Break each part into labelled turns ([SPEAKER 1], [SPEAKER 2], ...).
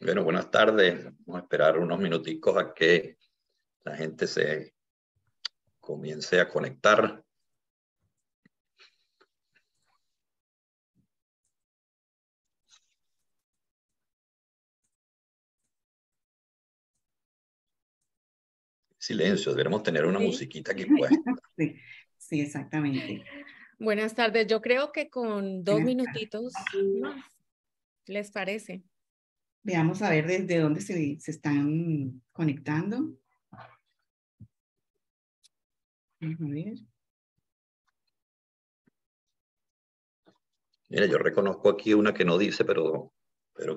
[SPEAKER 1] Bueno, buenas tardes. Vamos a esperar unos minuticos a que la gente se comience a conectar. Silencio, deberemos tener una musiquita aquí puesta.
[SPEAKER 2] Sí, sí, exactamente.
[SPEAKER 3] Buenas tardes. Yo creo que con 2 minutitos más, ¿les parece?
[SPEAKER 2] Veamos a ver desde dónde se están conectando. Vamos a ver.
[SPEAKER 1] Mira, yo reconozco aquí una que no dice, pero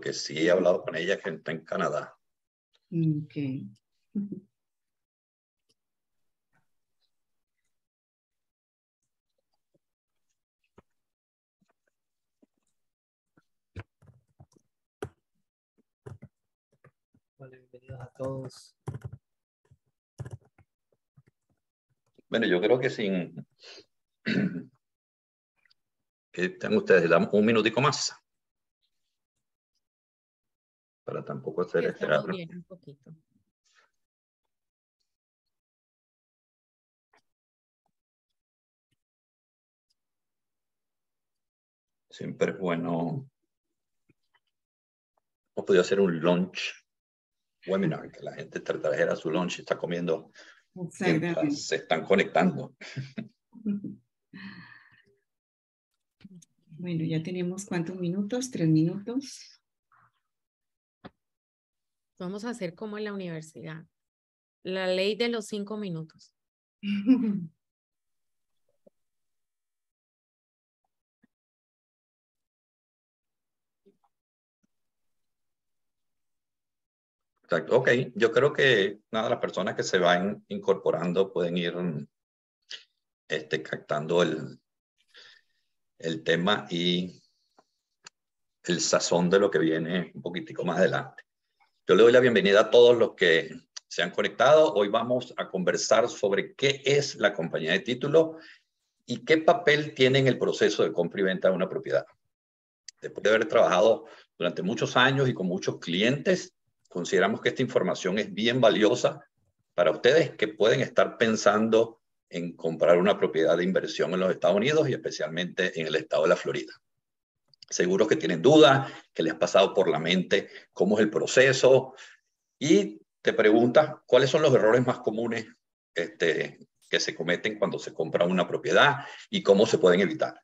[SPEAKER 1] que sí he hablado con ella, que está en Canadá.
[SPEAKER 2] Ok.
[SPEAKER 4] Hola, bienvenidos a todos.
[SPEAKER 1] Bueno, yo creo que sin... que estén ustedes, damos un minutico más. Para tampoco hacer esperar.
[SPEAKER 3] Bien, un poquito.
[SPEAKER 1] Siempre es bueno. Hemos podido hacer un lunch webinar, que la gente trajera su lunch y está comiendo mientras se están conectando.
[SPEAKER 2] Bueno, ya tenemos ¿cuántos minutos? 3 minutos.
[SPEAKER 3] Vamos a hacer como en la universidad. La ley de los 5 minutos.
[SPEAKER 1] Exacto. Ok, yo creo que nada, las personas que se van incorporando pueden ir captando el tema y el sazón de lo que viene un poquitico más adelante. Yo le doy la bienvenida a todos los que se han conectado. Hoy vamos a conversar sobre qué es la compañía de título y qué papel tiene en el proceso de compra y venta de una propiedad. Después de haber trabajado durante muchos años y con muchos clientes, consideramos que esta información es bien valiosa para ustedes que pueden estar pensando en comprar una propiedad de inversión en los Estados Unidos y especialmente en el estado de la Florida. Seguros que tienen dudas, que les ha pasado por la mente cómo es el proceso y te preguntas cuáles son los errores más comunes que se cometen cuando se compra una propiedad y cómo se pueden evitar.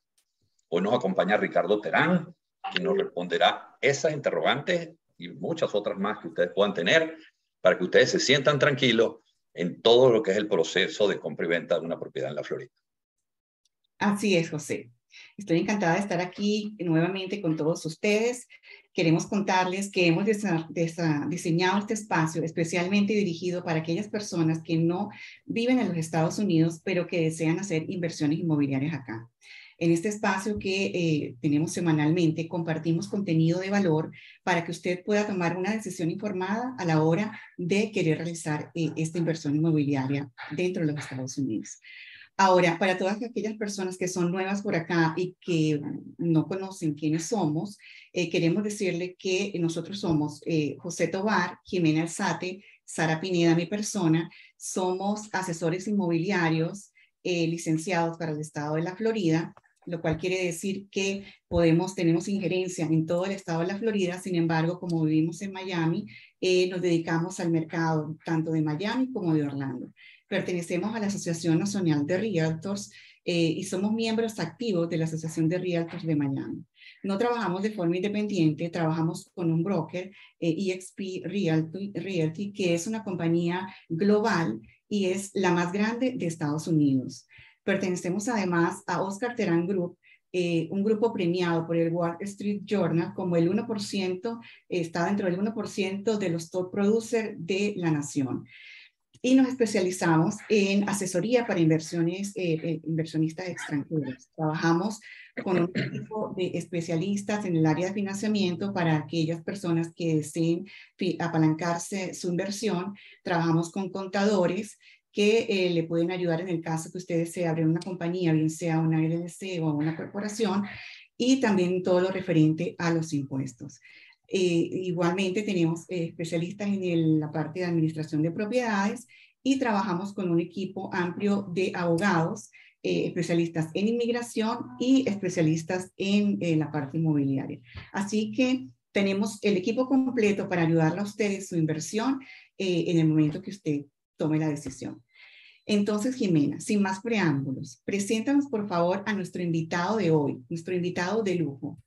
[SPEAKER 1] Hoy nos acompaña Ricardo Terán, quien nos responderá esas interrogantes y muchas otras más que ustedes puedan tener para que ustedes se sientan tranquilos en todo lo que es el proceso de compra y venta de una propiedad en la Florida.
[SPEAKER 2] Así es, José. Estoy encantada de estar aquí nuevamente con todos ustedes. Queremos contarles que hemos diseñado este espacio especialmente dirigido para aquellas personas que no viven en los Estados Unidos, pero que desean hacer inversiones inmobiliarias acá. En este espacio que tenemos semanalmente, compartimos contenido de valor para que usted pueda tomar una decisión informada a la hora de querer realizar esta inversión inmobiliaria dentro de los Estados Unidos. Ahora, para todas aquellas personas que son nuevas por acá y que no conocen quiénes somos, queremos decirle que nosotros somos José Tovar, Jimena Alzate, Sara Pineda, mi persona. Somos asesores inmobiliarios licenciados para el estado de la Florida, lo cual quiere decir que tenemos injerencia en todo el estado de la Florida. Sin embargo, como vivimos en Miami, nos dedicamos al mercado tanto de Miami como de Orlando. Pertenecemos a la Asociación Nacional de Realtors y somos miembros activos de la Asociación de Realtors de Miami. No trabajamos de forma independiente, trabajamos con un broker, eXp Realty, que es una compañía global y es la más grande de Estados Unidos. Pertenecemos además a Oscar Terán Group, un grupo premiado por el Wall Street Journal como el 1%, está dentro del 1% de los top producers de la nación. Y nos especializamos en asesoría para inversionistas extranjeros. Trabajamos con un equipo de especialistas en el área de financiamiento para aquellas personas que deseen apalancarse su inversión. Trabajamos con contadores que le pueden ayudar en el caso que ustedes deseen abrir una compañía, bien sea una LLC o una corporación, y también todo lo referente a los impuestos. Igualmente tenemos especialistas en la parte de administración de propiedades y trabajamos con un equipo amplio de abogados, especialistas en inmigración y especialistas en la parte inmobiliaria. Así que tenemos el equipo completo para ayudarle a ustedes su inversión en el momento que usted tome la decisión. Entonces, Jimena, sin más preámbulos, preséntanos por favor a nuestro invitado de hoy, nuestro invitado de lujo.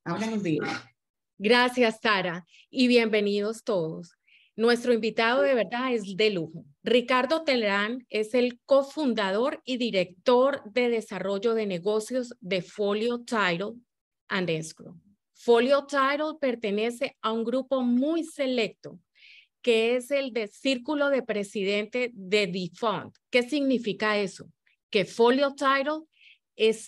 [SPEAKER 2] Háblanos de él.
[SPEAKER 3] Gracias, Sara, y bienvenidos todos. Nuestro invitado de verdad es de lujo. Ricardo Telerán es el cofundador y director de desarrollo de negocios de Folio Title and Escrow. Folio Title pertenece a un grupo muy selecto, que es el de Círculo de Presidente de DeFund. ¿Qué significa eso? Que Folio Title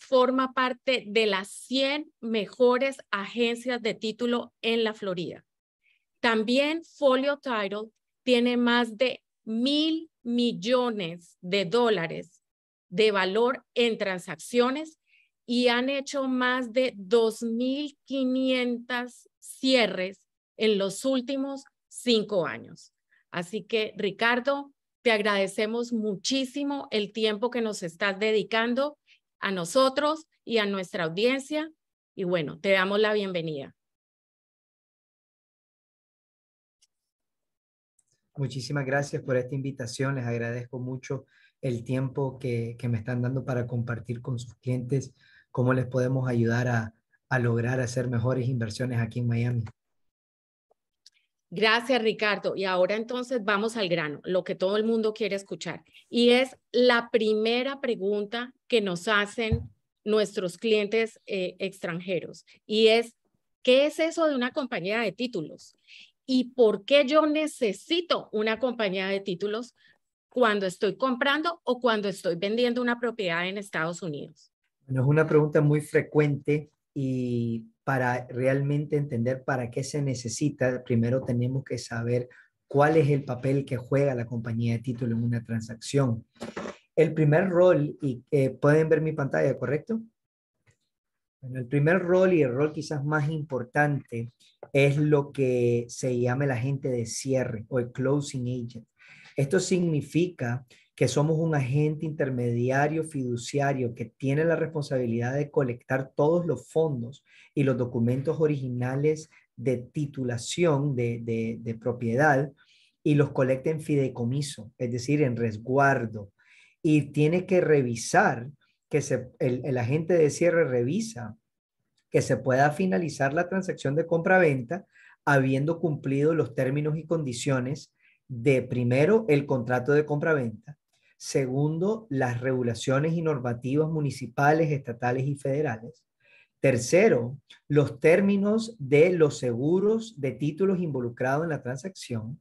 [SPEAKER 3] forma parte de las 100 mejores agencias de título en la Florida. También Folio Title tiene más de $1,000 millones de valor en transacciones y han hecho más de 2,500 cierres en los últimos 5 años. Así que, Ricardo, te agradecemos muchísimo el tiempo que nos estás dedicando a nosotros y a nuestra audiencia. Y bueno, te damos la bienvenida.
[SPEAKER 4] Muchísimas gracias por esta invitación. Les agradezco mucho el tiempo que me están dando para compartir con sus clientes cómo les podemos ayudar a lograr hacer mejores inversiones aquí en Miami.
[SPEAKER 3] Gracias, Ricardo. Y ahora entonces vamos al grano, lo que todo el mundo quiere escuchar. Y es la primera pregunta que nos hacen nuestros clientes extranjeros. Y es, ¿qué es eso de una compañía de títulos? ¿Y por qué yo necesito una compañía de títulos cuando estoy comprando o cuando estoy vendiendo una propiedad en Estados Unidos?
[SPEAKER 4] Bueno, es una pregunta muy frecuente y para realmente entender para qué se necesita, primero tenemos que saber cuál es el papel que juega la compañía de título en una transacción. El primer rol, y pueden ver mi pantalla, ¿correcto? Bueno, el primer rol y el rol quizás más importante es lo que se llama el agente de cierre o el closing agent. Esto significa que somos un agente intermediario fiduciario que tiene la responsabilidad de colectar todos los fondos y los documentos originales de titulación de propiedad y los colecta en fideicomiso, es decir, en resguardo. Y tiene que revisar que el agente de cierre revisa que se pueda finalizar la transacción de compra-venta habiendo cumplido los términos y condiciones de, primero, el contrato de compra-venta, segundo, las regulaciones y normativas municipales, estatales y federales, tercero, los términos de los seguros de títulos involucrados en la transacción,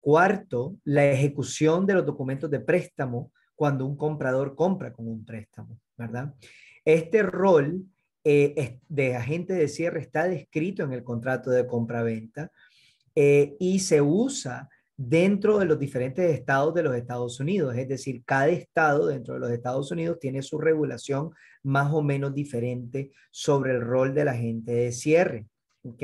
[SPEAKER 4] cuarto, la ejecución de los documentos de préstamo cuando un comprador compra con un préstamo, ¿verdad? Este rol de agente de cierre está descrito en el contrato de compra-venta y se usa dentro de los diferentes estados de los Estados Unidos. Es decir, cada estado dentro de los Estados Unidos tiene su regulación más o menos diferente sobre el rol del agente de cierre. ¿Ok?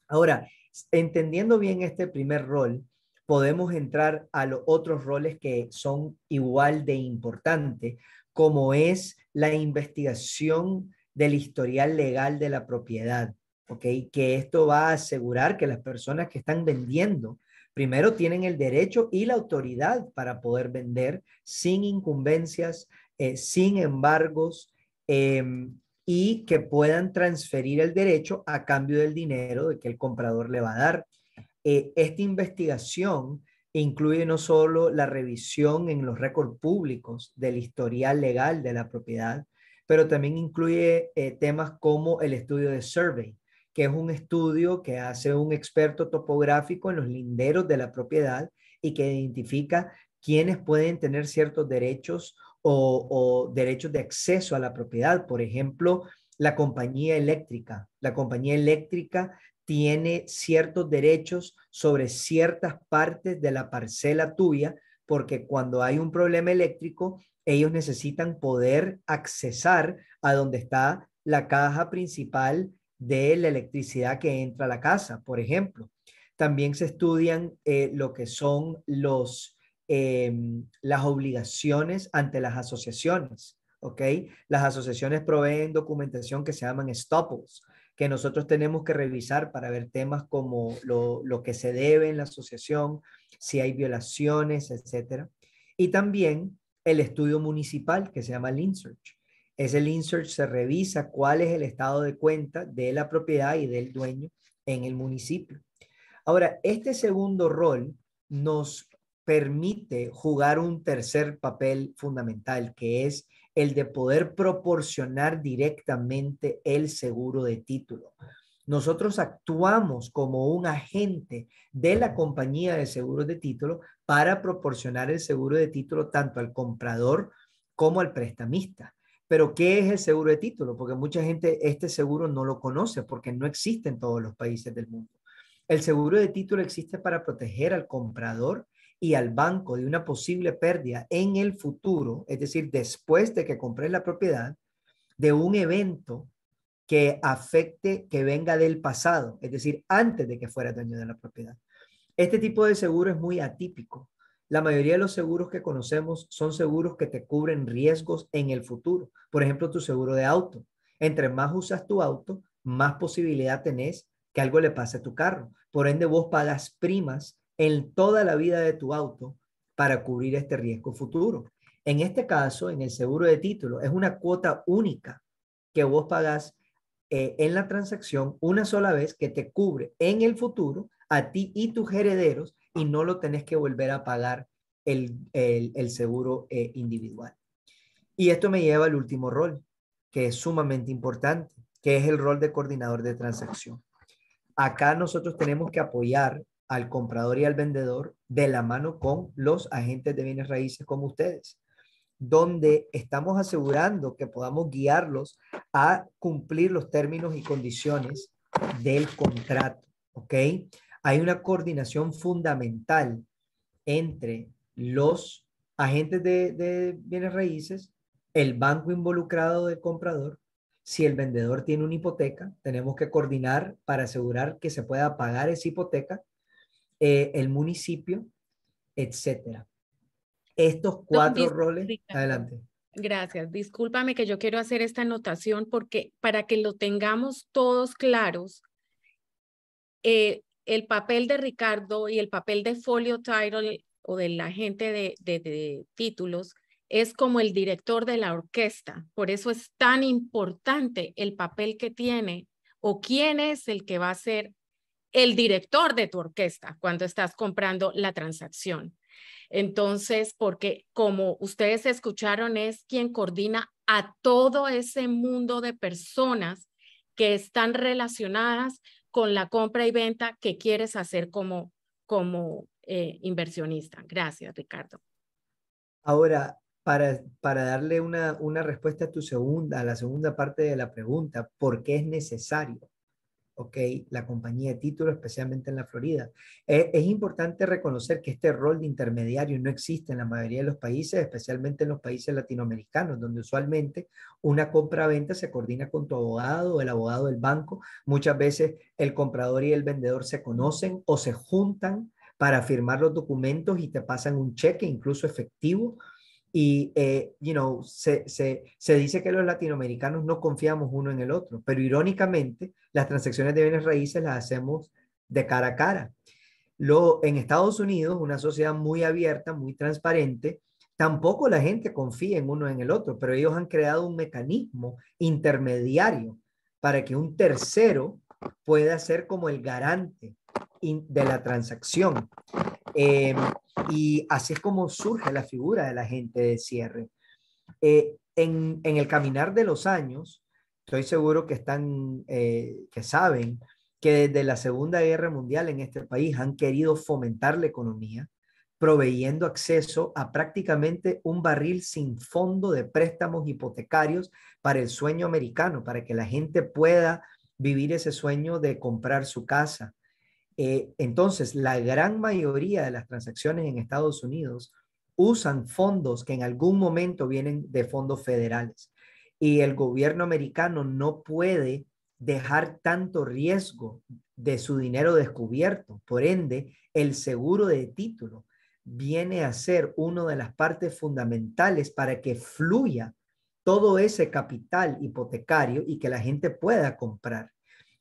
[SPEAKER 4] Ahora, entendiendo bien este primer rol, podemos entrar a los otros roles que son igual de importantes, como es la investigación del historial legal de la propiedad, ¿ok? Que esto va a asegurar que las personas que están vendiendo primero tienen el derecho y la autoridad para poder vender sin incumbencias, sin embargos, y que puedan transferir el derecho a cambio del dinero de que el comprador le va a dar. Esta investigación incluye no solo la revisión en los récords públicos del historial legal de la propiedad, pero también incluye temas como el estudio de survey, que es un estudio que hace un experto topográfico en los linderos de la propiedad y que identifica quiénes pueden tener ciertos derechos o derechos de acceso a la propiedad. Por ejemplo, la compañía eléctrica. La compañía eléctrica tiene ciertos derechos sobre ciertas partes de la parcela tuya, porque cuando hay un problema eléctrico, ellos necesitan poder accesar a donde está la caja principal de la electricidad que entra a la casa, por ejemplo. También se estudian lo que son las obligaciones ante las asociaciones, ¿ok? Las asociaciones proveen documentación que se llaman estoppels, que nosotros tenemos que revisar para ver temas como lo que se debe en la asociación, si hay violaciones, etcétera. Y también el estudio municipal que se llama Lien Search. Ese Lien Search se revisa cuál es el estado de cuenta de la propiedad y del dueño en el municipio. Ahora, este segundo rol nos permite jugar un tercer papel fundamental, que es el de poder proporcionar directamente el seguro de título. Nosotros actuamos como un agente de la compañía de seguros de título para proporcionar el seguro de título tanto al comprador como al prestamista. Pero, ¿qué es el seguro de título? Porque mucha gente este seguro no lo conoce porque no existe en todos los países del mundo. El seguro de título existe para proteger al comprador y al banco de una posible pérdida en el futuro, es decir, después de que compres la propiedad, de un evento que afecte, que venga del pasado, es decir, antes de que fuera dueño de la propiedad. Este tipo de seguro es muy atípico. La mayoría de los seguros que conocemos son seguros que te cubren riesgos en el futuro. Por ejemplo, tu seguro de auto. Entre más usas tu auto, más posibilidad tenés que algo le pase a tu carro. Por ende, vos pagas primas en toda la vida de tu auto para cubrir este riesgo futuro. En este caso, en el seguro de título, es una cuota única que vos pagás en la transacción una sola vez, que te cubre en el futuro a ti y tus herederos, y no lo tenés que volver a pagar el seguro individual. Y esto me lleva al último rol, que es sumamente importante, que es el rol de coordinador de transacción. Acá nosotros tenemos que apoyar al comprador y al vendedor de la mano con los agentes de bienes raíces como ustedes, donde estamos asegurando que podamos guiarlos a cumplir los términos y condiciones del contrato, ¿ok? Hay una coordinación fundamental entre los agentes de bienes raíces, el banco involucrado del comprador. Si el vendedor tiene una hipoteca, tenemos que coordinar para asegurar que se pueda pagar esa hipoteca, el municipio, etcétera. Estos cuatro roles,
[SPEAKER 3] Ricardo,
[SPEAKER 4] adelante.
[SPEAKER 3] gracias. Discúlpame que yo quiero hacer esta anotación porque para que lo tengamos todos claros, el papel de Ricardo y el papel de Folio Title o del agente de títulos es como el director de la orquesta. Por eso es tan importante el papel que tiene o quién es el que va a ser el director de tu orquesta cuando estás comprando la transacción. Entonces, porque como ustedes escucharon, es quien coordina a todo ese mundo de personas que están relacionadas con la compra y venta que quieres hacer como inversionista. Gracias, Ricardo.
[SPEAKER 4] Ahora, para darle una respuesta a la segunda parte de la pregunta, ¿por qué es necesario? ¿Ok? La compañía de títulos, especialmente en la Florida. Es importante reconocer que este rol de intermediario no existe en la mayoría de los países, especialmente en los países latinoamericanos, donde usualmente una compra-venta se coordina con tu abogado o el abogado del banco. Muchas veces el comprador y el vendedor se conocen o se juntan para firmar los documentos y te pasan un cheque, incluso efectivo. Y, se dice que los latinoamericanos no confiamos uno en el otro, pero irónicamente las transacciones de bienes raíces las hacemos de cara a cara. En Estados Unidos, una sociedad muy abierta, muy transparente, tampoco la gente confía en uno en el otro, pero ellos han creado un mecanismo intermediario para que un tercero pueda ser como el garante de la transacción. Y así es como surge la figura del agente de cierre. En el caminar de los años, estoy seguro que que saben que desde la Segunda Guerra Mundial en este país han querido fomentar la economía, proveyendo acceso a prácticamente un barril sin fondo de préstamos hipotecarios para el sueño americano, para que la gente pueda vivir ese sueño de comprar su casa. Entonces, la gran mayoría de las transacciones en Estados Unidos usan fondos que en algún momento vienen de fondos federales, y el gobierno americano no puede dejar tanto riesgo de su dinero descubierto. Por ende, el seguro de título viene a ser una de las partes fundamentales para que fluya todo ese capital hipotecario y que la gente pueda comprar.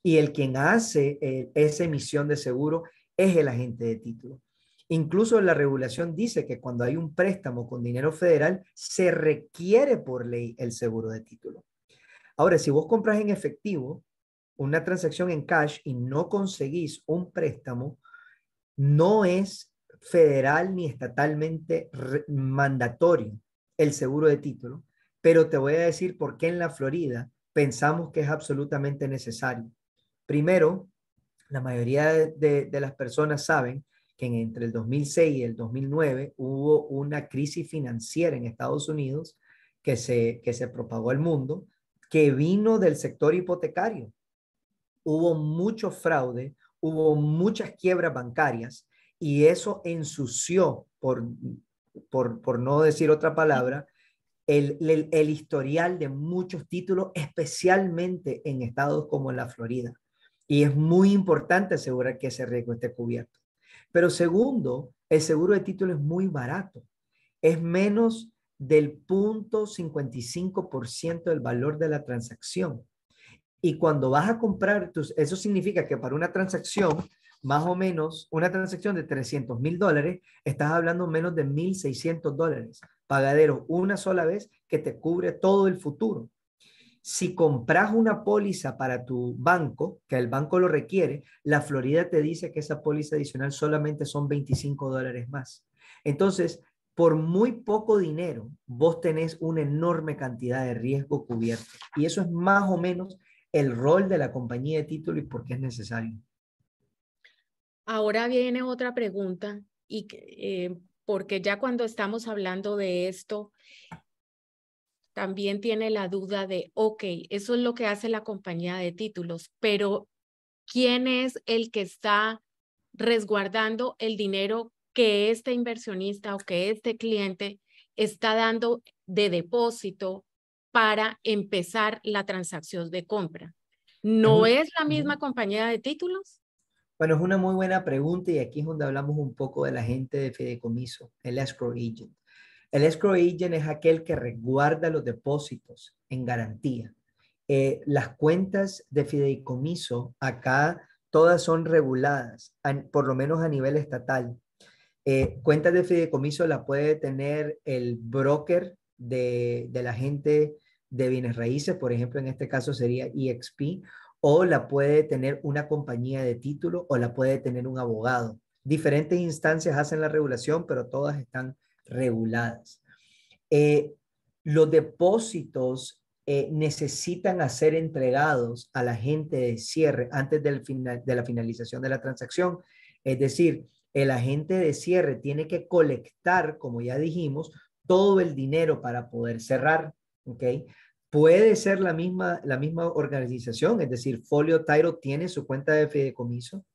[SPEAKER 4] Y el quien hace esa emisión de seguro es el agente de título. Incluso la regulación dice que cuando hay un préstamo con dinero federal, se requiere por ley el seguro de título. Ahora, si vos compras en efectivo una transacción en cash y no conseguís un préstamo, no es federal ni estatalmente mandatorio el seguro de título, pero te voy a decir por qué en la Florida pensamos que es absolutamente necesario. Primero, la mayoría de las personas saben que entre el 2006 y el 2009 hubo una crisis financiera en Estados Unidos que se propagó al mundo, que vino del sector hipotecario. Hubo mucho fraude, hubo muchas quiebras bancarias y eso ensució, por no decir otra palabra, el historial de muchos títulos, especialmente en estados como la Florida. Y es muy importante asegurar que ese riesgo esté cubierto. Pero segundo, el seguro de título es muy barato. Es menos del 0.55% del valor de la transacción. Y cuando vas a comprar, eso significa que para una transacción, más o menos, una transacción de $300,000, estás hablando menos de $1,600, pagadero una sola vez que te cubre todo el futuro. Si compras una póliza para tu banco, que el banco lo requiere, la Florida te dice que esa póliza adicional solamente son $25 más. Entonces, por muy poco dinero, vos tenés una enorme cantidad de riesgo cubierto. Y eso es más o menos el rol de la compañía de título y por qué es necesario.
[SPEAKER 3] Ahora viene otra pregunta, y porque ya cuando estamos hablando de esto, también tiene la duda de, ok, eso es lo que hace la compañía de títulos, pero ¿quién es el que está resguardando el dinero que este inversionista o que este cliente está dando de depósito para empezar la transacción de compra? ¿No es la misma compañía de títulos?
[SPEAKER 4] Bueno, es una muy buena pregunta y aquí es donde hablamos un poco del agente de fideicomiso, el escrow agent. El escrow agent es aquel que resguarda los depósitos en garantía. Las cuentas de fideicomiso acá todas son reguladas, por lo menos a nivel estatal. Cuentas de fideicomiso la puede tener el broker del agente de bienes raíces, por ejemplo, en este caso sería EXP, o la puede tener una compañía de título o la puede tener un abogado. Diferentes instancias hacen la regulación, pero todas están reguladas. Los depósitos necesitan ser entregados al agente de cierre antes de la finalización de la transacción. Es decir, el agente de cierre tiene que colectar, como ya dijimos, todo el dinero para poder cerrar, ¿ok? Puede ser la misma organización, es decir, Folio Title tiene su cuenta de fideicomiso.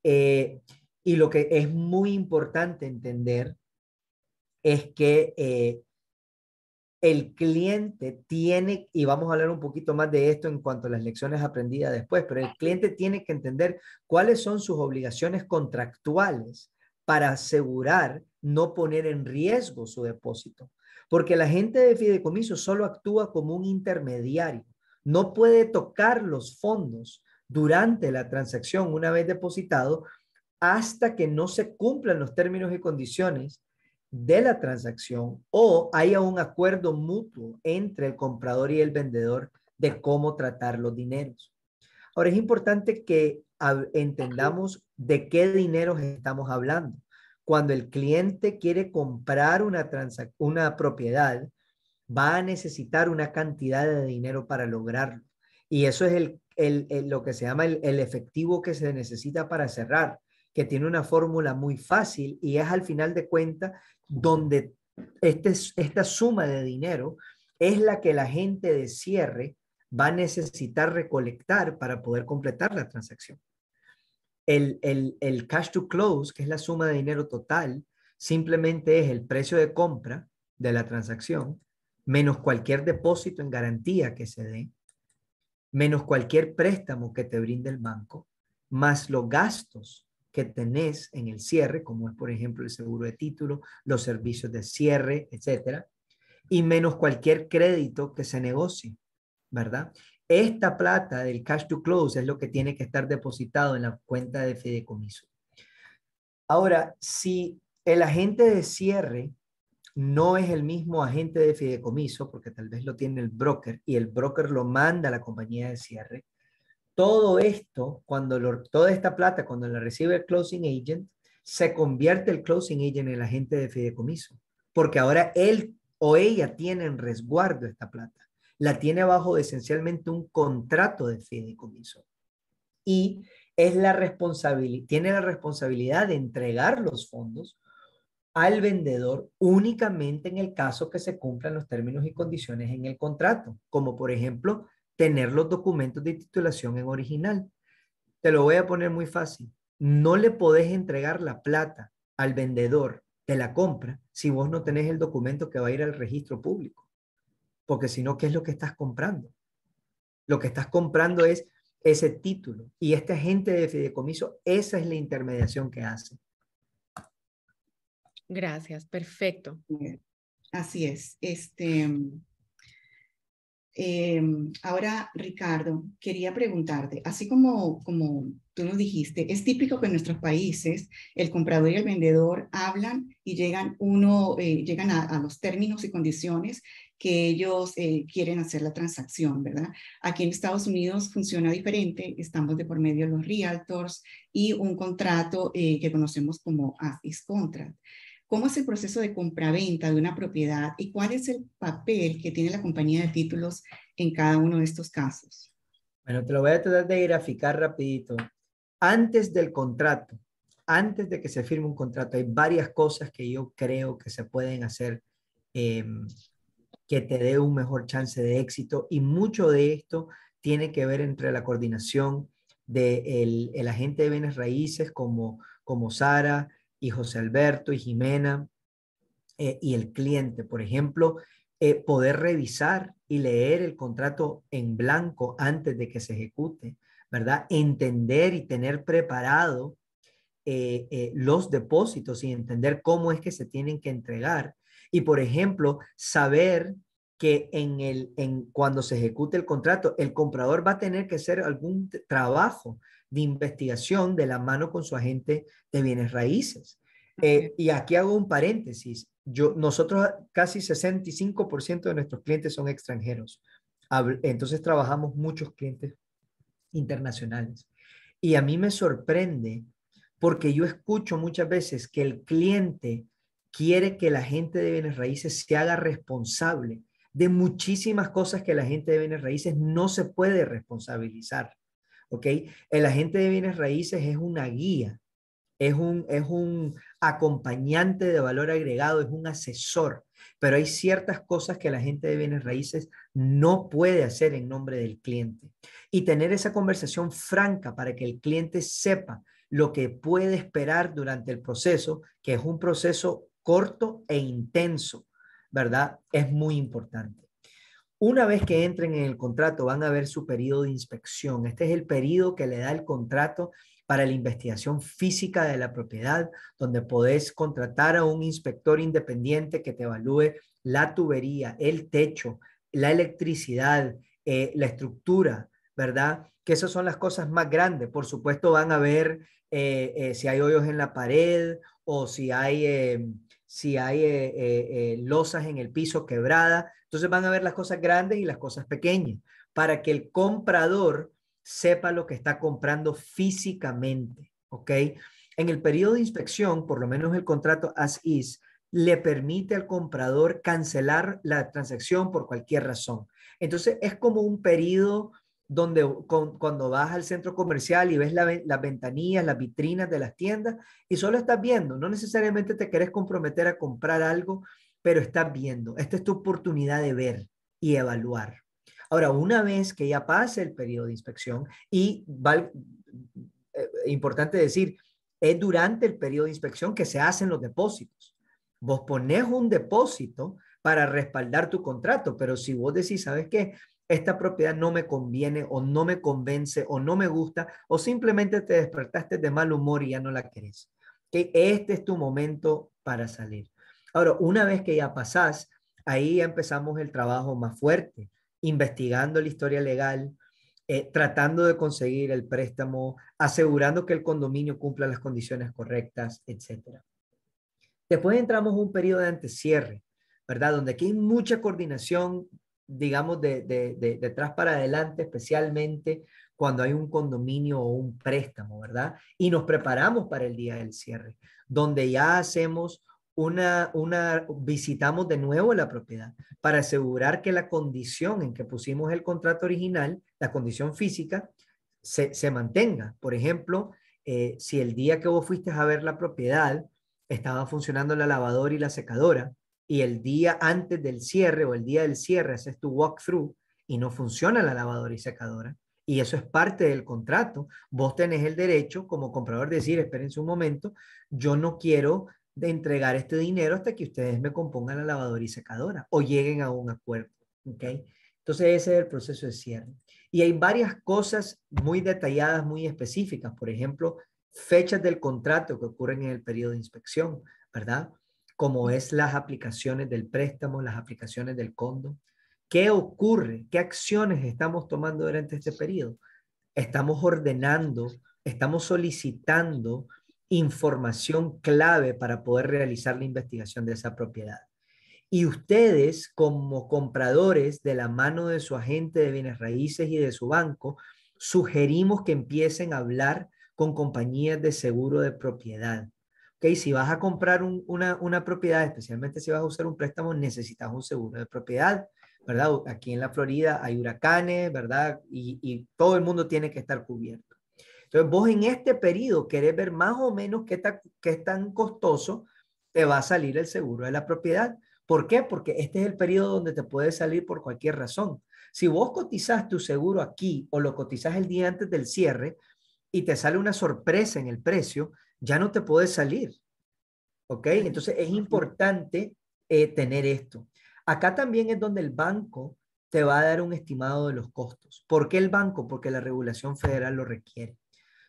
[SPEAKER 4] Y lo que es muy importante entender es que el cliente tiene, y vamos a hablar un poquito más de esto en cuanto a las lecciones aprendidas después, pero el cliente tiene que entender cuáles son sus obligaciones contractuales para asegurar no poner en riesgo su depósito. Porque el agente de fideicomiso solo actúa como un intermediario. No puede tocar los fondos durante la transacción una vez depositado hasta que no se cumplan los términos y condiciones de la transacción o haya un acuerdo mutuo entre el comprador y el vendedor de cómo tratar los dineros. Ahora es importante que entendamos de qué dineros estamos hablando. Cuando el cliente quiere comprar una propiedad, va a necesitar una cantidad de dinero para lograrlo. Y eso es lo que se llama el efectivo que se necesita para cerrar, que tiene una fórmula muy fácil y es al final de cuentas donde esta suma de dinero es la que el agente de cierre va a necesitar recolectar para poder completar la transacción. El cash to close, que es la suma de dinero total, simplemente es el precio de compra de la transacción menos cualquier depósito en garantía que se dé, menos cualquier préstamo que te brinde el banco, más los gastos que tenés en el cierre, como es por ejemplo el seguro de título, los servicios de cierre, etcétera, y menos cualquier crédito que se negocie, ¿verdad? Esta plata del cash to close es lo que tiene que estar depositado en la cuenta de fideicomiso. Ahora, si el agente de cierre no es el mismo agente de fideicomiso, porque tal vez lo tiene el broker y el broker lo manda a la compañía de cierre, todo esto, toda esta plata, cuando la recibe el closing agent, se convierte el closing agent en el agente de fideicomiso, porque ahora él o ella tiene en resguardo esta plata. La tiene bajo esencialmente un contrato de fideicomiso. Y tiene la responsabilidad de entregar los fondos al vendedor únicamente en el caso que se cumplan los términos y condiciones en el contrato, como por ejemplo tener los documentos de titulación en original. Te lo voy a poner muy fácil. No le podés entregar la plata al vendedor de la compra si vos no tenés el documento que va a ir al registro público, porque si no, ¿qué es lo que estás comprando? Lo que estás comprando es ese título, y este agente de fideicomiso, esa es la intermediación que hace.
[SPEAKER 3] Gracias, perfecto.
[SPEAKER 2] Así es. Ahora, Ricardo, quería preguntarte, así como tú nos dijiste, es típico que en nuestros países el comprador y el vendedor hablan y llegan a los términos y condiciones que ellos quieren hacer la transacción, ¿verdad? Aquí en Estados Unidos funciona diferente, estamos de por medio de los realtors y un contrato que conocemos como as-is contract. ¿Cómo es el proceso de compraventa de una propiedad y cuál es el papel que tiene la compañía de títulos en cada uno de estos casos?
[SPEAKER 4] Bueno, te lo voy a tratar de graficar rapidito. Antes del contrato, antes de que se firme un contrato, hay varias cosas que yo creo que se pueden hacer que te dé un mejor chance de éxito, y mucho de esto tiene que ver entre la coordinación del el agente de bienes raíces como Sara y José Alberto y Jimena y el cliente. Por ejemplo, poder revisar y leer el contrato en blanco antes de que se ejecute, ¿verdad? Entender y tener preparado los depósitos y entender cómo es que se tienen que entregar. Y, por ejemplo, saber que cuando se ejecute el contrato, el comprador va a tener que hacer algún trabajo de investigación de la mano con su agente de bienes raíces. Y aquí hago un paréntesis. Nosotros casi 65% de nuestros clientes son extranjeros. Entonces trabajamos muchos clientes internacionales. Y a mí me sorprende porque yo escucho muchas veces que el cliente quiere que la gente de bienes raíces se haga responsable de muchísimas cosas que la gente de bienes raíces no se puede responsabilizar. ¿Ok? El agente de bienes raíces es una guía, es un acompañante de valor agregado, es un asesor, pero hay ciertas cosas que la gente de bienes raíces no puede hacer en nombre del cliente. Y tener esa conversación franca para que el cliente sepa lo que puede esperar durante el proceso, que es un proceso corto e intenso, ¿verdad? Es muy importante. Una vez que entren en el contrato, van a ver su periodo de inspección. Este es el periodo que le da el contrato para la investigación física de la propiedad, donde podés contratar a un inspector independiente que te evalúe la tubería, el techo, la electricidad, la estructura, ¿verdad? Que esas son las cosas más grandes. Por supuesto, van a ver si hay hoyos en la pared o si hay losas en el piso quebrada. Entonces van a ver las cosas grandes y las cosas pequeñas para que el comprador sepa lo que está comprando físicamente, ¿ok? En el periodo de inspección, por lo menos el contrato as is, le permite al comprador cancelar la transacción por cualquier razón. Entonces es como un periodo donde cuando vas al centro comercial y ves las ventanillas, las vitrinas de las tiendas y solo estás viendo, no necesariamente te querés comprometer a comprar algo, pero estás viendo. Esta es tu oportunidad de ver y evaluar. Ahora, una vez que ya pase el periodo de inspección, y importante decir, es durante el periodo de inspección que se hacen los depósitos. Vos ponés un depósito para respaldar tu contrato, pero si vos decís, ¿sabes qué? esta propiedad no me conviene o no me convence o no me gusta o simplemente te despertaste de mal humor y ya no la querés. ¿Okay? Este es tu momento para salir. Ahora, una vez que ya pasás, ahí ya empezamos el trabajo más fuerte, investigando la historia legal, tratando de conseguir el préstamo, asegurando que el condominio cumpla las condiciones correctas, etc. Después entramos a un periodo de antecierre, ¿verdad? Donde aquí hay mucha coordinación, digamos, de atrás para adelante, especialmente cuando hay un condominio o un préstamo, ¿verdad? Y nos preparamos para el día del cierre, donde ya hacemos visitamos de nuevo la propiedad para asegurar que la condición en que pusimos el contrato original, la condición física, se mantenga. Por ejemplo, si el día que vos fuiste a ver la propiedad estaba funcionando la lavadora y la secadora, y el día antes del cierre o el día del cierre haces tu walkthrough y no funciona la lavadora y secadora, y eso es parte del contrato, vos tenés el derecho como comprador de decir, espérense un momento, yo no quiero de entregar este dinero hasta que ustedes me compongan la lavadora y secadora o lleguen a un acuerdo. ¿Okay? Entonces ese es el proceso de cierre. Y hay varias cosas muy detalladas, muy específicas. Por ejemplo, fechas del contrato que ocurren en el periodo de inspección, ¿verdad? Como es las aplicaciones del préstamo, las aplicaciones del condo. ¿Qué ocurre? ¿Qué acciones estamos tomando durante este periodo? Estamos ordenando, estamos solicitando información clave para poder realizar la investigación de esa propiedad. Y ustedes, como compradores de la mano de su agente de bienes raíces y de su banco, sugerimos que empiecen a hablar con compañías de seguro de propiedad. ¿Okay? Si vas a comprar una propiedad, especialmente si vas a usar un préstamo, necesitas un seguro de propiedad, ¿verdad? Aquí en la Florida hay huracanes, ¿verdad? Y todo el mundo tiene que estar cubierto. Entonces, vos en este periodo querés ver más o menos qué tan costoso te va a salir el seguro de la propiedad. ¿Por qué? Porque este es el periodo donde te puede salir por cualquier razón. Si vos cotizás tu seguro aquí o lo cotizás el día antes del cierre y te sale una sorpresa en el precio, ya no te puede salir. ¿Ok? Entonces es importante tener esto. Acá también es donde el banco te va a dar un estimado de los costos. ¿Por qué el banco? Porque la regulación federal lo requiere.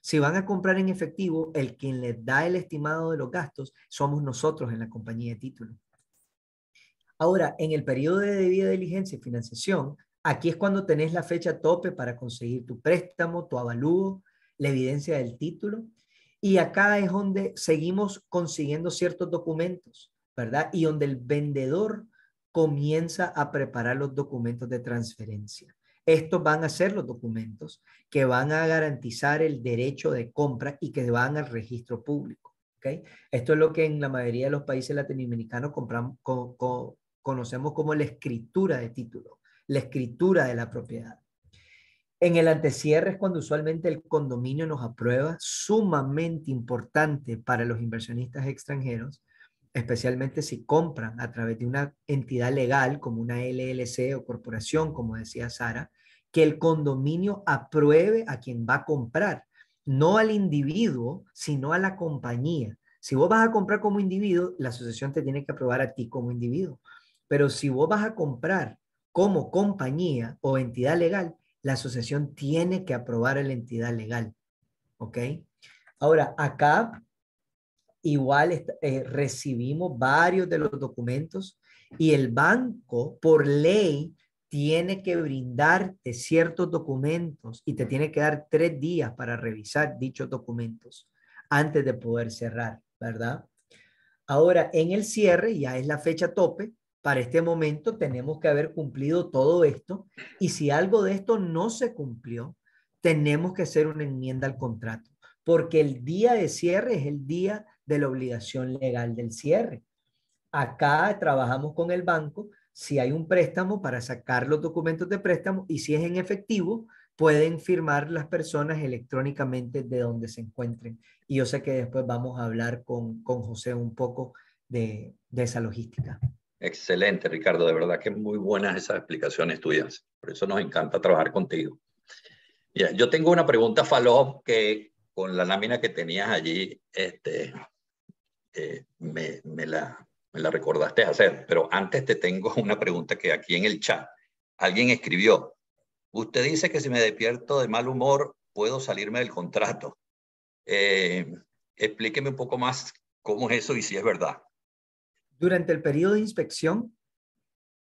[SPEAKER 4] Si van a comprar en efectivo, el quien les da el estimado de los gastos somos nosotros en la compañía de título. Ahora, en el periodo de debida diligencia y financiación, aquí es cuando tenés la fecha tope para conseguir tu préstamo, tu avalúo, la evidencia del título. Y acá es donde seguimos consiguiendo ciertos documentos, ¿verdad? Y donde el vendedor comienza a preparar los documentos de transferencia. Estos van a ser los documentos que van a garantizar el derecho de compra y que van al registro público. ¿Okay? Esto es lo que en la mayoría de los países latinoamericanos conocemos como la escritura de título, la escritura de la propiedad. En el antecierre es cuando usualmente el condominio nos aprueba, sumamente importante para los inversionistas extranjeros, especialmente si compran a través de una entidad legal como una LLC o corporación, como decía Sara, que el condominio apruebe a quien va a comprar, no al individuo, sino a la compañía. Si vos vas a comprar como individuo, la asociación te tiene que aprobar a ti como individuo. Pero si vos vas a comprar como compañía o entidad legal, la asociación tiene que aprobar a la entidad legal. ¿Ok? Ahora, acá igual recibimos varios de los documentos y el banco, por ley, tiene que brindarte ciertos documentos y te tiene que dar 3 días para revisar dichos documentos antes de poder cerrar, ¿verdad? Ahora, en el cierre, ya es la fecha tope. Para este momento tenemos que haber cumplido todo esto y si algo de esto no se cumplió, tenemos que hacer una enmienda al contrato, porque el día de cierre es el día de la obligación legal del cierre. Acá trabajamos con el banco, si hay un préstamo para sacar los documentos de préstamo y si es en efectivo, pueden firmar las personas electrónicamente de donde se encuentren. Y yo sé que después vamos a hablar con José un poco de esa logística.
[SPEAKER 1] Excelente, Ricardo. De verdad que muy buenas esas explicaciones tuyas. Por eso nos encanta trabajar contigo. Ya, yo tengo una pregunta follow-up que con la lámina que tenías allí me la recordaste hacer. Pero antes te tengo una pregunta que aquí en el chat alguien escribió. Usted dice que si me despierto de mal humor, puedo salirme del contrato. Explíqueme un poco más cómo es eso y si es verdad.
[SPEAKER 4] Durante el periodo de inspección,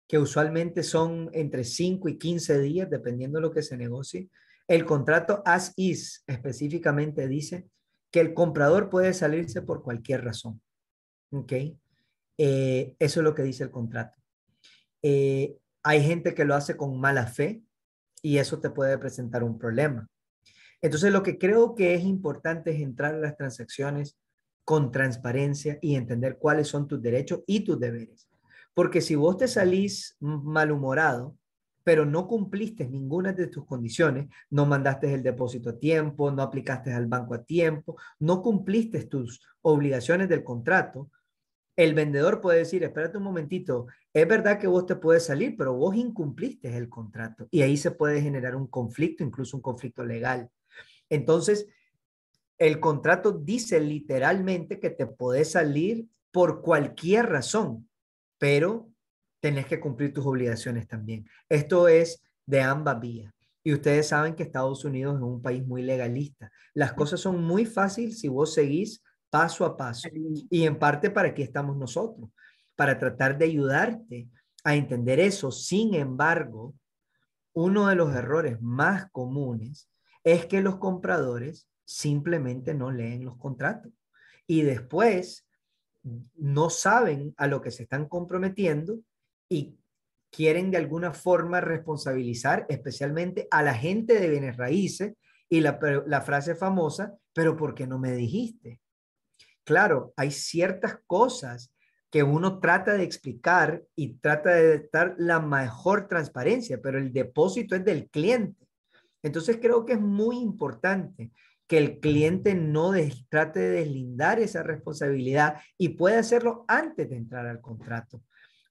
[SPEAKER 4] que usualmente son entre 5 y 15 días, dependiendo de lo que se negocie, el contrato as is específicamente dice que el comprador puede salirse por cualquier razón. ¿Ok? Eso es lo que dice el contrato. Hay gente que lo hace con mala fe y eso te puede presentar un problema. Entonces, lo que creo que es importante es entrar a las transacciones con transparencia y entender cuáles son tus derechos y tus deberes. Porque si vos te salís malhumorado, pero no cumpliste ninguna de tus condiciones, no mandaste el depósito a tiempo, no aplicaste al banco a tiempo, no cumpliste tus obligaciones del contrato, el vendedor puede decir, espérate un momentito, es verdad que vos te puedes salir, pero vos incumpliste el contrato y ahí se puede generar un conflicto, incluso un conflicto legal. Entonces, el contrato dice literalmente que te podés salir por cualquier razón, pero tenés que cumplir tus obligaciones también. Esto es de ambas vías. Y ustedes saben que Estados Unidos es un país muy legalista. Las cosas son muy fáciles si vos seguís paso a paso. Y en parte para aquí estamos nosotros, para tratar de ayudarte a entender eso. Sin embargo, uno de los errores más comunes es que los compradores simplemente no leen los contratos y después no saben a lo que se están comprometiendo y quieren de alguna forma responsabilizar especialmente a la gente de bienes raíces y la frase famosa, pero ¿por qué no me dijiste? Claro, hay ciertas cosas que uno trata de explicar y trata de dar la mejor transparencia, pero el depósito es del cliente. Entonces creo que es muy importante que el cliente no trate de deslindar esa responsabilidad y puede hacerlo antes de entrar al contrato.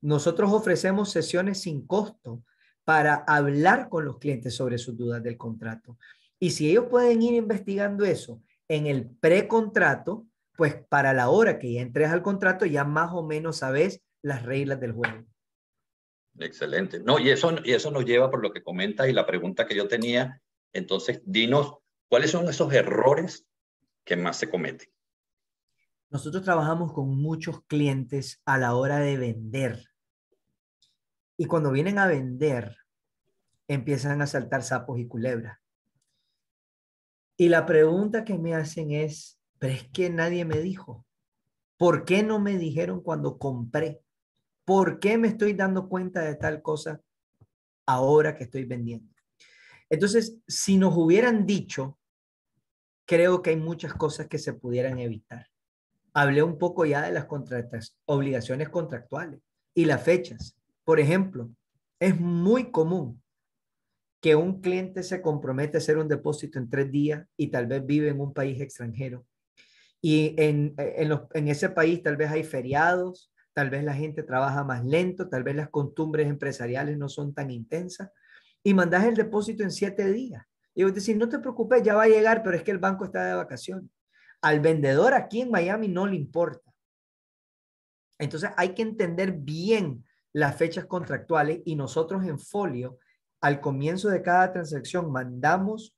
[SPEAKER 4] Nosotros ofrecemos sesiones sin costo para hablar con los clientes sobre sus dudas del contrato. Y si ellos pueden ir investigando eso en el precontrato, pues para la hora que ya entres al contrato ya más o menos sabes las reglas del juego.
[SPEAKER 1] Excelente. No, y eso nos lleva por lo que comentas y la pregunta que yo tenía. Entonces, dinos, ¿cuáles son esos errores que más se cometen?
[SPEAKER 4] Nosotros trabajamos con muchos clientes a la hora de vender. Y cuando vienen a vender, empiezan a saltar sapos y culebras. Y la pregunta que me hacen es, pero es que nadie me dijo. ¿Por qué no me dijeron cuando compré? ¿Por qué me estoy dando cuenta de tal cosa ahora que estoy vendiendo? Entonces, si nos hubieran dicho, creo que hay muchas cosas que se pudieran evitar. Hablé un poco ya de las obligaciones contractuales y las fechas. Por ejemplo, es muy común que un cliente se compromete a hacer un depósito en 3 días y tal vez vive en un país extranjero. Y en ese país tal vez hay feriados, tal vez la gente trabaja más lento, tal vez las costumbres empresariales no son tan intensas y mandas el depósito en 7 días. Y vos decís, no te preocupes, ya va a llegar, pero es que el banco está de vacaciones. Al vendedor aquí en Miami no le importa. Entonces hay que entender bien las fechas contractuales y nosotros en Folio, al comienzo de cada transacción, mandamos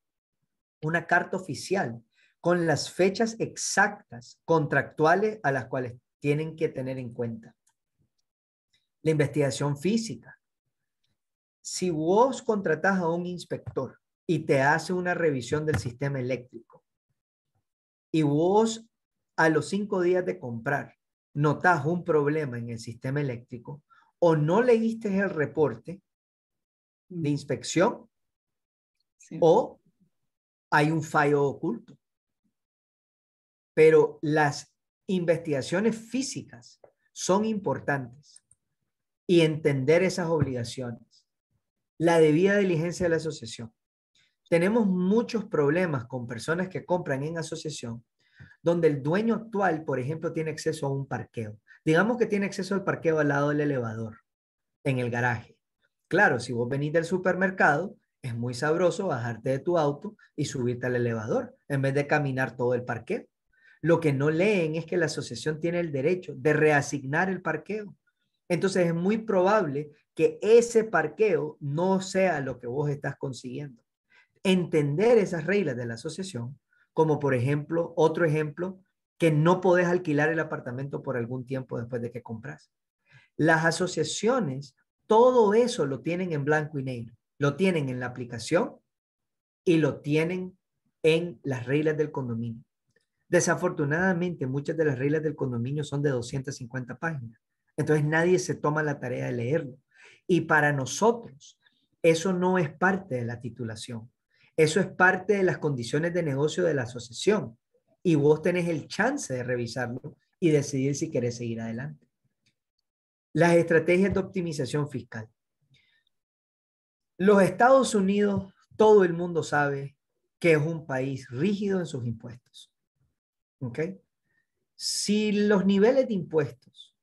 [SPEAKER 4] una carta oficial con las fechas exactas contractuales a las cuales tienen que tener en cuenta. La investigación física. Si vos contratás a un inspector y te hace una revisión del sistema eléctrico y vos a los 5 días de comprar notás un problema en el sistema eléctrico o no leíste el reporte de inspección, sí, o hay un fallo oculto. Pero las investigaciones físicas son importantes y entender esas obligaciones. La debida diligencia de la asociación. Tenemos muchos problemas con personas que compran en asociación donde el dueño actual, por ejemplo, tiene acceso a un parqueo. Digamos que tiene acceso al parqueo al lado del elevador, en el garaje. Claro, si vos venís del supermercado, es muy sabroso bajarte de tu auto y subirte al elevador en vez de caminar todo el parqueo. Lo que no leen es que la asociación tiene el derecho de reasignar el parqueo. Entonces es muy probable que ese parqueo no sea lo que vos estás consiguiendo. Entender esas reglas de la asociación, como por ejemplo, otro ejemplo, que no podés alquilar el apartamento por algún tiempo después de que compras. Las asociaciones, todo eso lo tienen en blanco y negro. Lo tienen en la aplicación y lo tienen en las reglas del condominio. Desafortunadamente, muchas de las reglas del condominio son de 250 páginas. Entonces nadie se toma la tarea de leerlo. Y para nosotros, eso no es parte de la titulación. Eso es parte de las condiciones de negocio de la asociación. Y vos tenés el chance de revisarlo y decidir si querés seguir adelante. Las estrategias de optimización fiscal. Los Estados Unidos, todo el mundo sabe que es un país rígido en sus impuestos. ¿Ok? Si los niveles de impuestos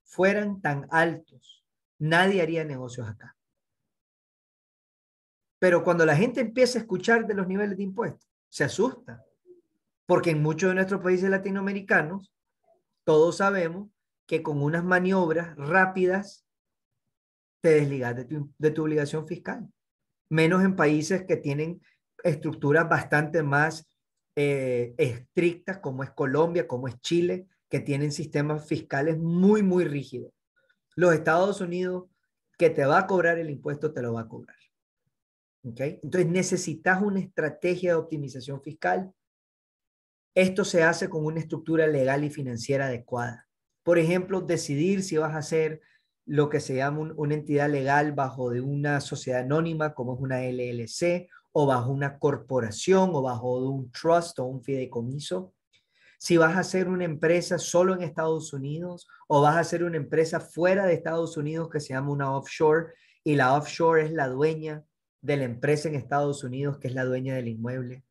[SPEAKER 4] fueran tan altos, nadie haría negocios acá. Pero cuando la gente empieza a escuchar de los niveles de impuestos, se asusta. Porque en muchos de nuestros países latinoamericanos, todos sabemos que con unas maniobras rápidas te desligas de tu obligación fiscal. Menos en países que tienen estructuras bastante más estrictas, como es Colombia, como es Chile, que tienen sistemas fiscales muy, muy rígidos. Los Estados Unidos, que te va a cobrar el impuesto, te lo va a cobrar. ¿Okay? Entonces necesitas una estrategia de optimización fiscal. Esto se hace con una estructura legal y financiera adecuada. Por ejemplo, decidir si vas a hacer lo que se llama una entidad legal bajo de una sociedad anónima, como es una LLC, o bajo una corporación, o bajo de un trust o un fideicomiso. Si vas a hacer una empresa solo en Estados Unidos, o vas a hacer una empresa fuera de Estados Unidos que se llama una offshore, y la offshore es la dueña de la empresa en Estados Unidos, que es la dueña del inmueble.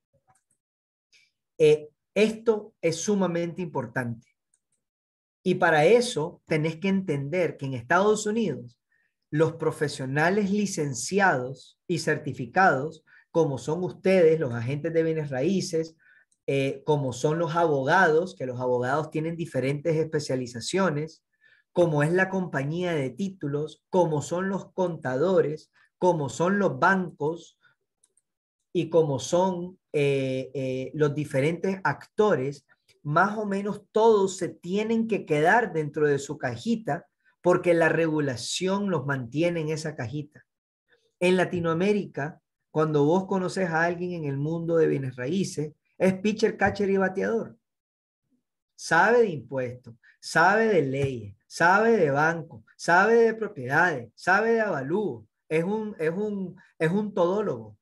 [SPEAKER 4] Esto es sumamente importante. Y para eso tenés que entender que en Estados Unidos los profesionales licenciados y certificados, como son ustedes, los agentes de bienes raíces, como son los abogados, que los abogados tienen diferentes especializaciones, como es la compañía de títulos, como son los contadores, como son los bancos y como son los diferentes actores, más o menos todos se tienen que quedar dentro de su cajita porque la regulación los mantiene en esa cajita. En Latinoamérica, cuando vos conoces a alguien en el mundo de bienes raíces, es pitcher, catcher y bateador. Sabe de impuestos, sabe de leyes, sabe de banco, sabe de propiedades, sabe de avalúo. Es un todólogo.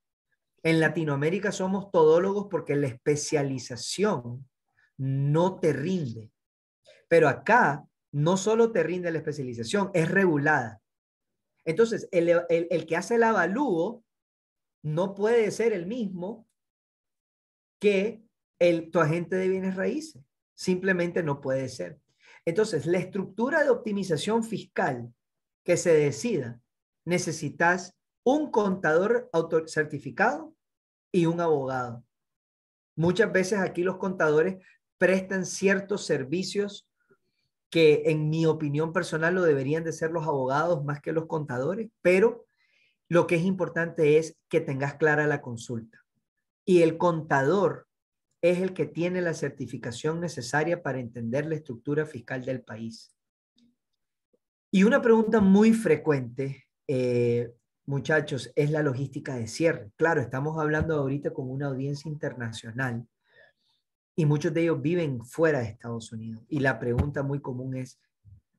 [SPEAKER 4] En Latinoamérica somos todólogos porque la especialización no te rinde. Pero acá no solo te rinde la especialización, es regulada. Entonces, el que hace el avalúo no puede ser el mismo que tu agente de bienes raíces. Simplemente no puede ser. Entonces, la estructura de optimización fiscal que se decida, necesitas un contador certificado y un abogado. Muchas veces aquí los contadores prestan ciertos servicios que en mi opinión personal lo deberían de ser los abogados más que los contadores, pero lo que es importante es que tengas clara la consulta. Y el contador es el que tiene la certificación necesaria para entender la estructura fiscal del país. Y una pregunta muy frecuente, muchachos, es la logística de cierre. Claro, estamos hablando ahorita con una audiencia internacional y muchos de ellos viven fuera de Estados Unidos. Y la pregunta muy común es,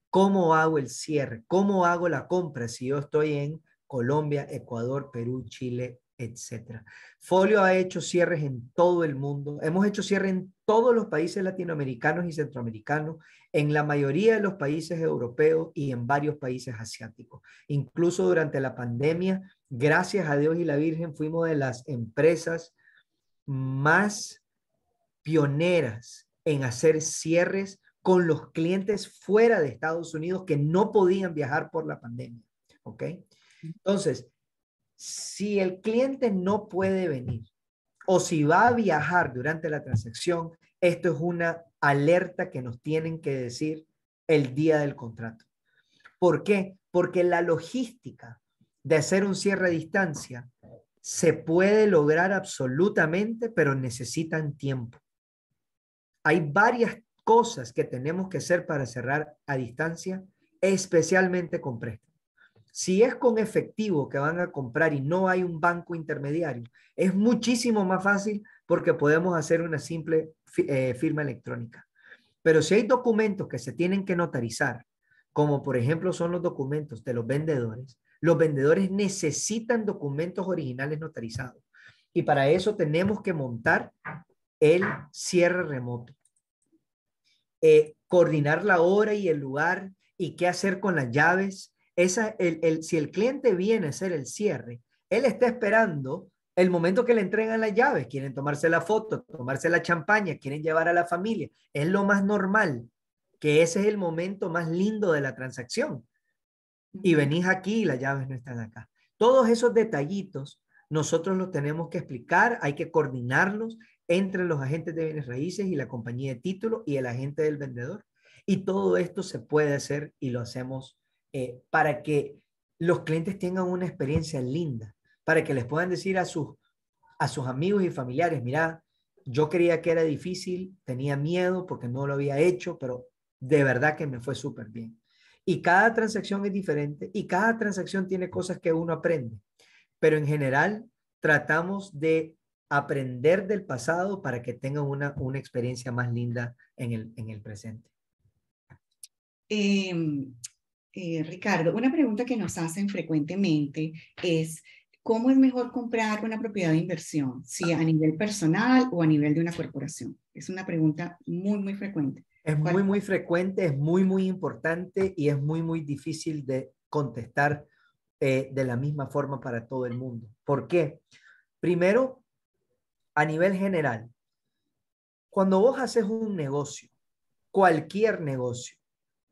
[SPEAKER 4] ¿cómo hago el cierre? ¿Cómo hago la compra si yo estoy en Colombia, Ecuador, Perú, Chile, etcétera? Folio ha hecho cierres en todo el mundo. Hemos hecho cierre en todos los países latinoamericanos y centroamericanos, en la mayoría de los países europeos y en varios países asiáticos. Incluso durante la pandemia, gracias a Dios y la Virgen, fuimos de las empresas más pioneras en hacer cierres con los clientes fuera de Estados Unidos que no podían viajar por la pandemia. ¿Ok? Entonces, si el cliente no puede venir o si va a viajar durante la transacción, esto es una alerta que nos tienen que decir el día del contrato. ¿Por qué? porque la logística de hacer un cierre a distancia se puede lograr absolutamente, pero necesitan tiempo. Hay varias cosas que tenemos que hacer para cerrar a distancia, especialmente con préstamos. Si es con efectivo que van a comprar y no hay un banco intermediario, es muchísimo más fácil porque podemos hacer una simple firma electrónica. Pero si hay documentos que se tienen que notarizar, como por ejemplo son los documentos de los vendedores necesitan documentos originales notarizados. Y para eso tenemos que montar el cierre remoto. Coordinar la hora y el lugar y qué hacer con las llaves. Si el cliente viene a hacer el cierre, él está esperando el momento que le entregan las llaves. Quieren tomarse la foto, tomarse la champaña, quieren llevar a la familia. Es lo más normal, que ese es el momento más lindo de la transacción. Y venís aquí y las llaves no están acá. Todos esos detallitos nosotros los tenemos que explicar, hay que coordinarlos entre los agentes de bienes raíces y la compañía de título y el agente del vendedor. Y todo esto se puede hacer y lo hacemos para que los clientes tengan una experiencia linda, para que les puedan decir a sus amigos y familiares, mira, yo creía que era difícil, tenía miedo porque no lo había hecho, pero de verdad que me fue súper bien. Y cada transacción es diferente y cada transacción tiene cosas que uno aprende. Pero en general tratamos de aprender del pasado para que tengan una experiencia más linda en el presente.
[SPEAKER 2] Ricardo, una pregunta que nos hacen frecuentemente es, ¿cómo es mejor comprar una propiedad de inversión? ¿Si a nivel personal o a nivel de una corporación? Es una pregunta muy, muy frecuente.
[SPEAKER 4] Es muy, muy frecuente, es muy, muy importante y es muy, muy difícil de contestar de la misma forma para todo el mundo. ¿Por qué? Primero, a nivel general, cuando vos haces un negocio, cualquier negocio,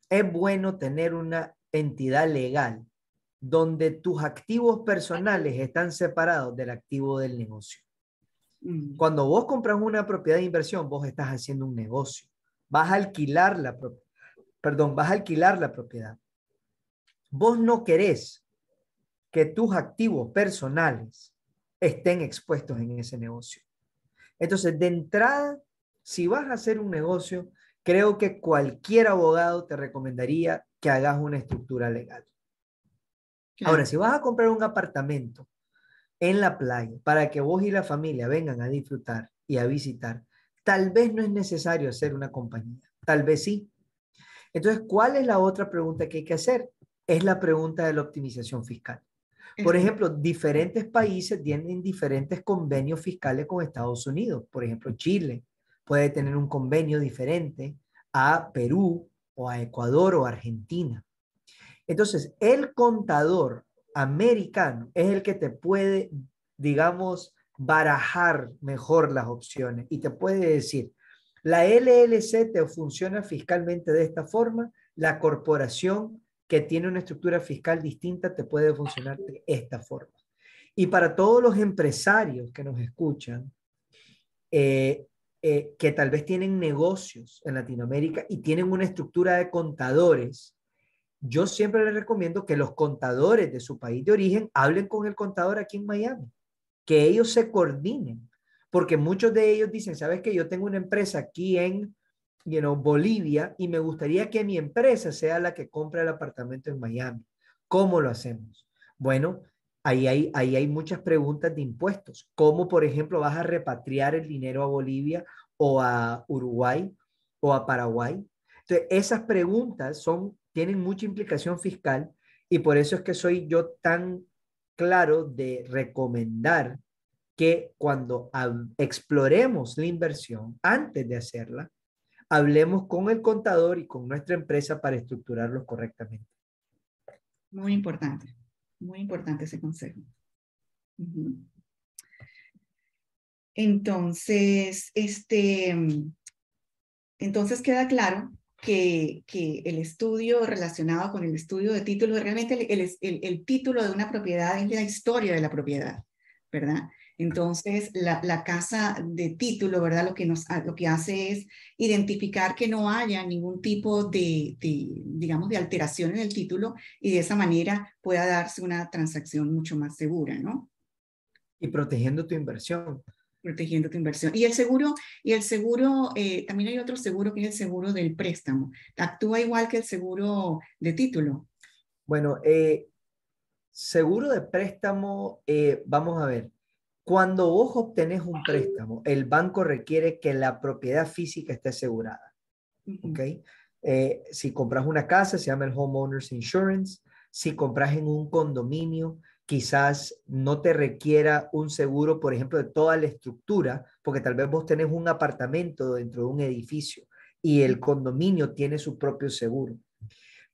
[SPEAKER 4] es bueno tener una entidad legal donde tus activos personales están separados del activo del negocio. Cuando vos compras una propiedad de inversión, vos estás haciendo un negocio. Vas a alquilar la propiedad. Vos no querés que tus activos personales estén expuestos en ese negocio. Entonces, de entrada, si vas a hacer un negocio, creo que cualquier abogado te recomendaría que hagas una estructura legal. Claro. Ahora, si vas a comprar un apartamento en la playa para que vos y la familia vengan a disfrutar y a visitar, tal vez no es necesario hacer una compañía, tal vez sí. Entonces, ¿cuál es la otra pregunta que hay que hacer? Es la pregunta de la optimización fiscal. Por ejemplo, diferentes países tienen diferentes convenios fiscales con Estados Unidos. Por ejemplo, Chile puede tener un convenio diferente a Perú o a Ecuador o a Argentina. Entonces, el contador americano es el que te puede, digamos, barajar mejor las opciones y te puede decir, la LLC te funciona fiscalmente de esta forma, la corporación que tiene una estructura fiscal distinta te puede funcionar de esta forma. Y para todos los empresarios que nos escuchan, que tal vez tienen negocios en Latinoamérica y tienen una estructura de contadores, yo siempre les recomiendo que los contadores de su país de origen hablen con el contador aquí en Miami, que ellos se coordinen, porque muchos de ellos dicen, ¿sabes qué? Yo tengo una empresa aquí en Bolivia y me gustaría que mi empresa sea la que compre el apartamento en Miami. ¿Cómo lo hacemos? Bueno, ahí hay muchas preguntas de impuestos. ¿Cómo, por ejemplo, vas a repatriar el dinero a Bolivia o a Uruguay o a Paraguay? Entonces, esas preguntas tienen mucha implicación fiscal y por eso es que soy yo tan claro de recomendar que cuando exploremos la inversión, antes de hacerla, hablemos con el contador y con nuestra empresa para estructurarlos correctamente.
[SPEAKER 2] Muy importante ese consejo. Entonces, entonces queda claro que el estudio relacionado con el estudio de títulos, realmente el título de una propiedad es la historia de la propiedad, ¿verdad? Entonces, la casa de título, ¿verdad? Lo que hace es identificar que no haya ningún tipo digamos, de alteración en el título y de esa manera pueda darse una transacción mucho más segura, ¿no?
[SPEAKER 4] Y protegiendo tu inversión.
[SPEAKER 2] Protegiendo tu inversión. Y el seguro, también hay otro seguro que es el seguro del préstamo. ¿Actúa igual que el seguro de título?
[SPEAKER 4] Bueno, seguro de préstamo, vamos a ver. Cuando vos obtenés un préstamo, el banco requiere que la propiedad física esté asegurada. ¿Ok? Si compras una casa, se llama el Homeowners Insurance. Si compras en un condominio, quizás no te requiera un seguro, por ejemplo, de toda la estructura, porque tal vez vos tenés un apartamento dentro de un edificio y el condominio tiene su propio seguro.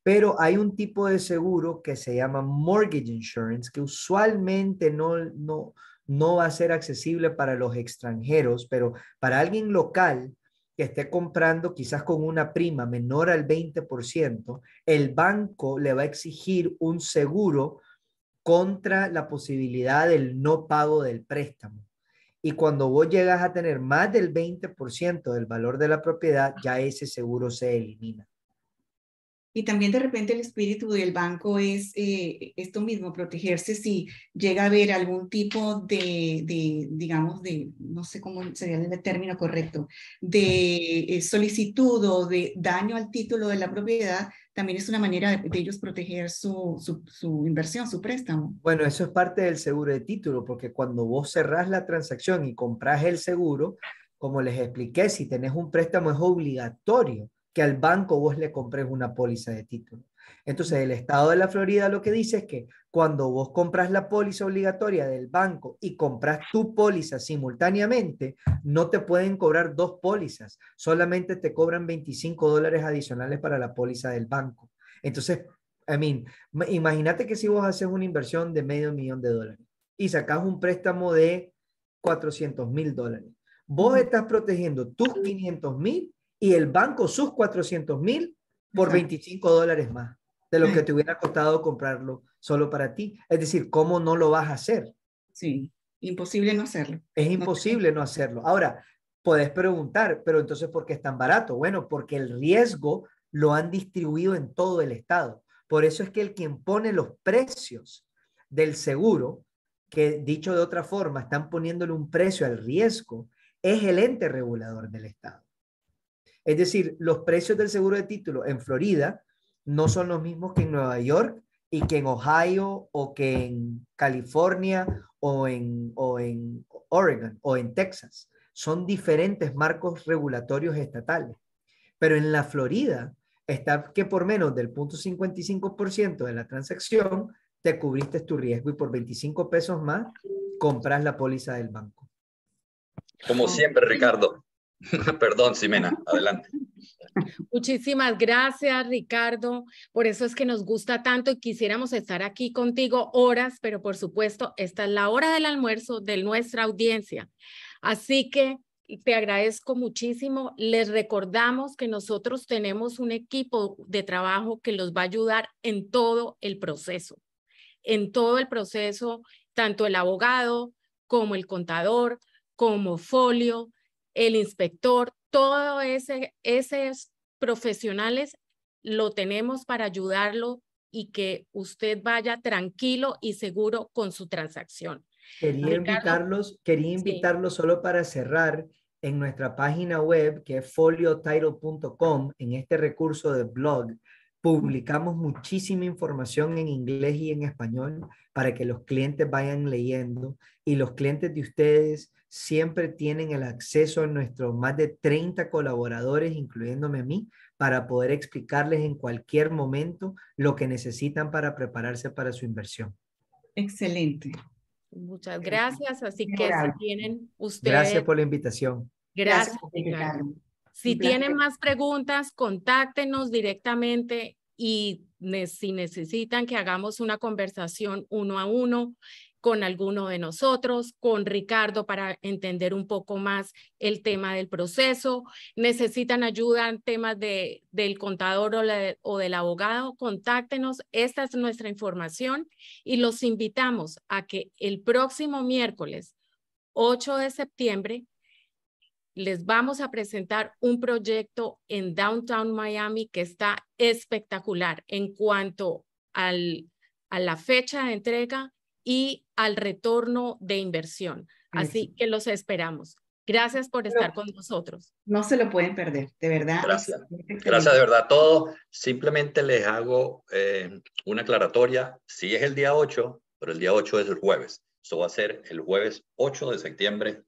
[SPEAKER 4] Pero hay un tipo de seguro que se llama mortgage insurance, que usualmente no va a ser accesible para los extranjeros, pero para alguien local que esté comprando quizás con una prima menor al 20%, el banco le va a exigir un seguro contra la posibilidad del no pago del préstamo. Y cuando vos llegas a tener más del 20% del valor de la propiedad, ya ese seguro se elimina.
[SPEAKER 2] Y también de repente el espíritu del banco es esto mismo, protegerse si llega a haber algún tipo digamos, no sé cómo sería el término correcto, de solicitud o de daño al título de la propiedad, también es una manera de ellos proteger su inversión, su préstamo.
[SPEAKER 4] Bueno, eso es parte del seguro de título, porque cuando vos cerrás la transacción y compras el seguro, como les expliqué, si tenés un préstamo es obligatorio que al banco vos le compres una póliza de título. Entonces, el estado de la Florida lo que dice es que cuando vos compras la póliza obligatoria del banco y compras tu póliza simultáneamente, no te pueden cobrar dos pólizas, solamente te cobran $25 adicionales para la póliza del banco. Entonces, imagínate que si vos haces una inversión de $500,000 y sacas un préstamo de $400,000, vos estás protegiendo tus 500,000 y el banco sus 400,000 por $25 más de lo que te hubiera costado comprarlo solo para ti. Es decir, ¿cómo no lo vas a hacer?
[SPEAKER 2] Sí, imposible no hacerlo.
[SPEAKER 4] Es imposible no hacerlo. Ahora, puedes preguntar, pero entonces, ¿por qué es tan barato? Bueno, porque el riesgo lo han distribuido en todo el estado. Por eso es que el quien pone los precios del seguro, que dicho de otra forma, están poniéndole un precio al riesgo, es el ente regulador del estado. Es decir, los precios del seguro de título en Florida no son los mismos que en Nueva York y que en Ohio o que en California o en Oregon o en Texas. Son diferentes marcos regulatorios estatales. Pero en la Florida está que por menos del 0.55% de la transacción te cubriste tu riesgo y por 25 pesos más compras la póliza del banco.
[SPEAKER 1] Como siempre, Ricardo. Perdón, Ximena, adelante.
[SPEAKER 3] Muchísimas gracias, Ricardo. Por eso es que nos gusta tanto y quisiéramos estar aquí contigo horas, pero por supuesto, esta es la hora del almuerzo de nuestra audiencia. Así que te agradezco muchísimo. Les recordamos que nosotros tenemos un equipo de trabajo que los va a ayudar en todo el proceso. En todo el proceso, tanto el abogado como el contador, como folio, el inspector, todo esos profesionales lo tenemos para ayudarlo y que usted vaya tranquilo y seguro con su transacción.
[SPEAKER 4] Quería invitarlos solo para cerrar en nuestra página web que es foliotitle.com. En este recurso de blog publicamos muchísima información en inglés y en español para que los clientes vayan leyendo, y los clientes de ustedes siempre tienen el acceso a nuestros más de 30 colaboradores, incluyéndome a mí, para poder explicarles en cualquier momento lo que necesitan para prepararse para su inversión.
[SPEAKER 2] Excelente.
[SPEAKER 3] Muchas gracias. Así que si tienen ustedes...
[SPEAKER 4] Gracias por la invitación.
[SPEAKER 3] Gracias, Ricardo. Si tienen más preguntas, contáctenos directamente y si necesitan que hagamos una conversación uno a uno con alguno de nosotros, con Ricardo para entender un poco más el tema del proceso, necesitan ayuda en temas del contador o del abogado, contáctenos. Esta es nuestra información y los invitamos a que el próximo miércoles 8 de septiembre, les vamos a presentar un proyecto en Downtown Miami que está espectacular en cuanto a la fecha de entrega y al retorno de inversión. Así que los esperamos. Gracias por estar con nosotros.
[SPEAKER 2] No se lo pueden perder, de verdad.
[SPEAKER 1] Gracias. Gracias de verdad a todos. Simplemente les hago una aclaratoria. Sí es el día 8, pero el día 8 es el jueves. Eso va a ser el jueves 8 de septiembre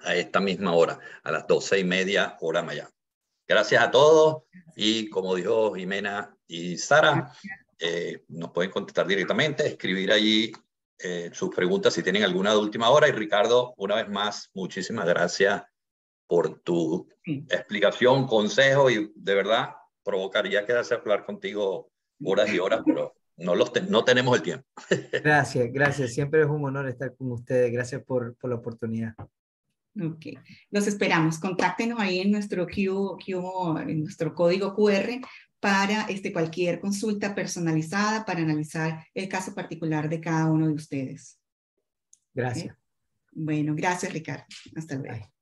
[SPEAKER 1] a esta misma hora, a las 12:30 hora Miami. Gracias a todos y como dijo Jimena y Sara, nos pueden contestar directamente, escribir allí sus preguntas si tienen alguna de última hora. Y Ricardo, una vez más, muchísimas gracias por tu explicación, consejo, y de verdad provocaría quedarse a hablar contigo horas y horas, pero no tenemos el tiempo.
[SPEAKER 4] Gracias, gracias. Siempre es un honor estar con ustedes. Gracias por la oportunidad.
[SPEAKER 2] Ok, los esperamos. Contáctenos ahí en nuestro en nuestro código QR para cualquier consulta personalizada para analizar el caso particular de cada uno de ustedes.
[SPEAKER 4] Gracias.
[SPEAKER 2] Bueno, gracias, Ricardo. Hasta luego.
[SPEAKER 4] Bye.